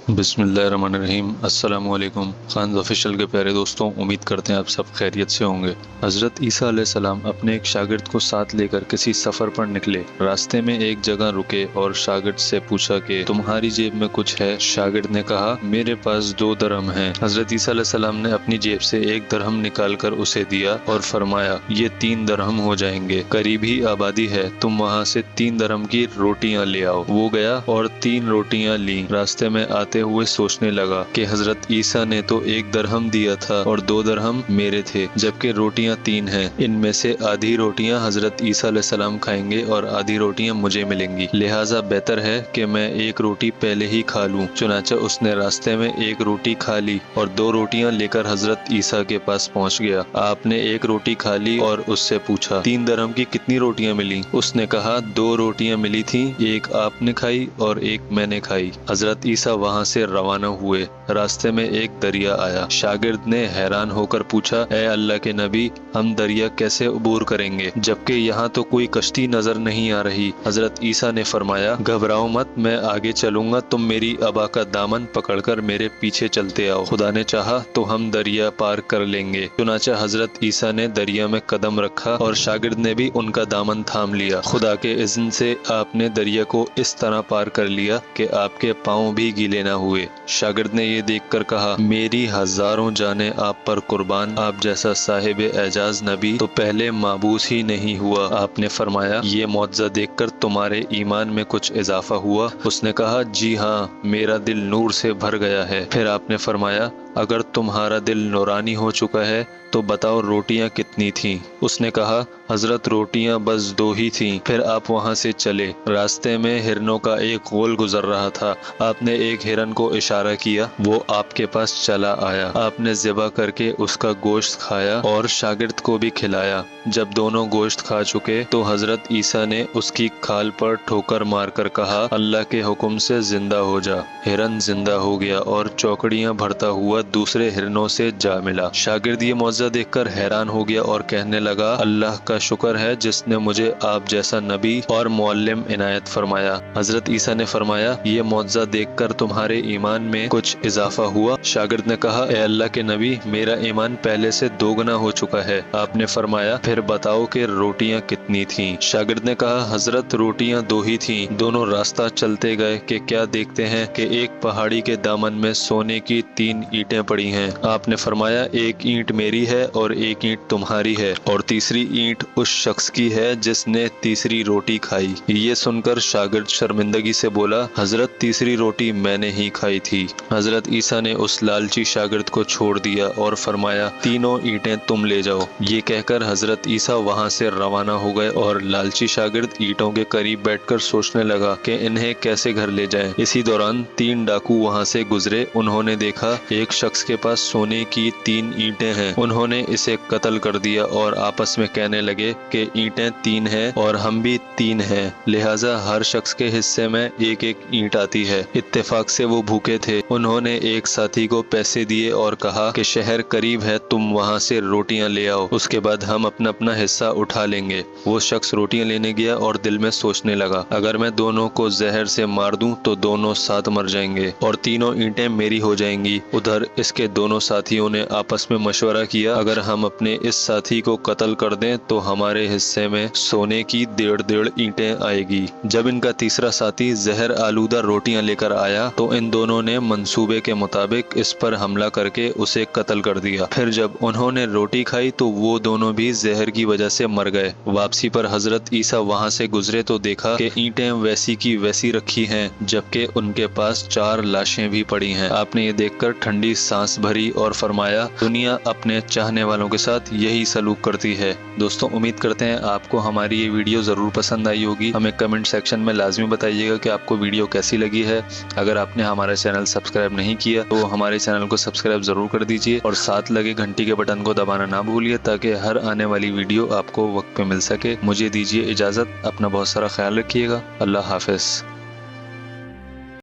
बिस्मिल्लाहिर्रहमानिर्रहीम। अस्सलाम वालेकुम। खान ऑफिशियल के प्यारे दोस्तों, उम्मीद करते हैं आप सब खैरियत से होंगे। हज़रत ईसा अलैहिस्सलाम अपने एक शागिर्द को साथ लेकर किसी सफ़र पर निकले। रास्ते में एक जगह रुके और शागिर्द से पूछा कि तुम्हारी जेब में कुछ है? शागिर्द ने कहा, मेरे पास 2 दरहम हैं। हज़रत ईसा अलैहिस्सलाम ने अपनी जेब से 1 दरहम निकाल कर उसे दिया और फरमाया, ये 3 दरहम हो जाएंगे। करीब ही आबादी है, तुम वहाँ से 3 दरहम की रोटियाँ ले आओ। वो गया और 3 रोटियाँ ली। रास्ते में आते हुए सोचने लगा कि हजरत ईसा ने तो 1 दरहम दिया था और 2 दरहम मेरे थे, जबकि रोटियां 3 हैं। इनमें से आधी रोटियां हजरत ईसा अलैहिस्सलाम खाएंगे और आधी रोटियां मुझे मिलेंगी, लिहाजा बेहतर है कि मैं 1 रोटी पहले ही खा लूं। चुनांचे उसने रास्ते में 1 रोटी खा ली और 2 रोटियां लेकर हजरत ईसा के पास पहुंच गया। आपने 1 रोटी खा ली और उससे पूछा, 3 दरहम की कितनी रोटियां मिली? उसने कहा, 2 रोटियां मिली थी, 1 आपने खाई और 1 मैंने खाई। हजरत ईसा वहां से रवाना हुए। रास्ते में एक दरिया आया। शागिर्द ने हैरान होकर पूछा, ए अल्लाह के नबी, हम दरिया कैसे अबूर करेंगे, जबकि यहाँ तो कोई कश्ती नजर नहीं आ रही? हजरत ईसा ने फरमाया, घबराओ मत, मैं आगे चलूंगा, तुम मेरी अबा का दामन पकड़कर मेरे पीछे चलते आओ। खुदा ने चाहा तो हम दरिया पार कर लेंगे। चुनांचे हजरत ईसा ने दरिया में कदम रखा और शागिर्द ने भी उनका दामन थाम लिया। खुदा के इज़्न से आपने दरिया को इस तरह पार कर लिया कि आपके पाँव भी गीले न हुए। शागिर्द ने ये देखकर कहा, मेरी हजारों जाने आप पर कुर्बान, आप जैसा साहिब एजाज नबी तो पहले माबूस ही नहीं हुआ। आपने फरमाया, ये मौजज़ा देखकर तुम्हारे ईमान में कुछ इजाफा हुआ? उसने कहा, जी हाँ, मेरा दिल नूर से भर गया है। फिर आपने फरमाया, अगर तुम्हारा दिल नूरानी हो चुका है तो बताओ रोटियां कितनी थीं? उसने कहा, हजरत रोटियां बस 2 ही थीं। फिर आप वहां से चले। रास्ते में हिरनों का एक गोल गुजर रहा था। आपने एक हिरन को इशारा किया, वो आपके पास चला आया। आपने ज़िबा करके उसका गोश्त खाया और शागिर्द को भी खिलाया। जब दोनों गोश्त खा चुके तो हजरत ईसा ने उसकी खाल पर ठोकर मारकर कहा, अल्लाह के हुक्म से जिंदा हो जा। हिरन जिंदा हो गया और चौकड़ियां भरता हुआ दूसरे हिरनों से जा मिला। शागिर्द ये मौजज़ा देखकर हैरान हो गया और कहने लगा, अल्लाह का शुक्र है जिसने मुझे आप जैसा नबी और मुअल्लिम इनायत फरमाया। हजरत ईसा ने फरमाया, ये मौजज़ा देखकर तुम्हारे ईमान में कुछ इजाफा हुआ? शागिर्द ने कहा, ए अल्लाह के नबी, मेरा ईमान पहले से 2 गुना हो चुका है। आपने फरमाया, फिर बताओ कि रोटियां कितनी थीं? शागिर्द ने कहा, हजरत रोटियां 2 ही थीं। दोनों रास्ता चलते गए कि क्या देखते हैं कि एक पहाड़ी के दामन में सोने की 3 ईंटें पड़ी हैं। आपने फरमाया, एक ईंट मेरी है और एक ईंट तुम्हारी है और तीसरी ईंट उस शख्स की है जिसने तीसरी रोटी खाई। ये सुनकर शागिर्द शर्मिंदगी से बोला, हजरत तीसरी रोटी मैंने ही खाई थी। हजरत ईसा ने उस लालची शागिर्द को छोड़ दिया और फरमाया, तीनों ईंटें तुम ले जाओ। ये कहकर हजरत ईसा वहां से रवाना हो गए और लालची शागिर्द ईंटों के करीब बैठकर सोचने लगा कि इन्हें कैसे घर ले जाएं। इसी दौरान 3 डाकू वहां से गुजरे। उन्होंने देखा एक शख्स के पास सोने की 3 ईंटें हैं। उन्होंने इसे कत्ल कर दिया और आपस में कहने लगे कि ईंटें 3 हैं और हम भी 3 हैं, लिहाजा हर शख्स के हिस्से में एक एक ईंट आती है। इत्तेफाक से वो भूखे थे। उन्होंने एक साथी को पैसे दिए और कहा कि शहर करीब है, तुम वहां से रोटियां ले आओ, उसके बाद हम अपना अपना हिस्सा उठा लेंगे। वो शख्स रोटियां लेने गया और दिल में सोचने लगा, अगर मैं दोनों को जहर से मार दूं तो दोनों साथ मर जाएंगे और तीनों ईंटें मेरी हो जाएंगी। उधर इसके दोनों साथियों ने आपस में मशवरा किया, अगर हम अपने इस साथी को कत्ल कर दें तो हमारे हिस्से में सोने की 1.5 ईंटें आएगी। जब इनका तीसरा साथी जहर आलूदा रोटियां लेकर आया तो इन दोनों ने मंसूबे के मुताबिक इस पर हमला करके उसे कत्ल कर दिया। फिर जब उन्होंने रोटी खाई तो वो दोनों भी जहर की वजह से मर गए। वापसी पर हजरत ईसा वहां से गुजरे तो देखा कि ईंटें वैसी की वैसी रखी हैं, जबकि उनके पास 4 लाशें भी पड़ी हैं। आपने ये देखकर ठंडी सांस भरी और फरमाया, दुनिया अपने चाहने वालों के साथ यही सलूक करती है। दोस्तों, उम्मीद करते हैं आपको हमारी ये वीडियो जरूर पसंद आई होगी। हमें कमेंट सेक्शन में लाजमी बताइएगा कि आपको वीडियो कैसी लगी है। अगर आपने हमारा चैनल सब्सक्राइब नहीं किया तो हमारे चैनल को सब्सक्राइब जरूर कर दीजिए और साथ लगे घंटी के बटन को दबाना ना भूलिए ताकि हर आने वाली वीडियो आपको वक्त पे मिल सके। मुझे दीजिए इजाजत, अपना बहुत सारा ख्याल रखिएगा। अल्लाह हाफिज।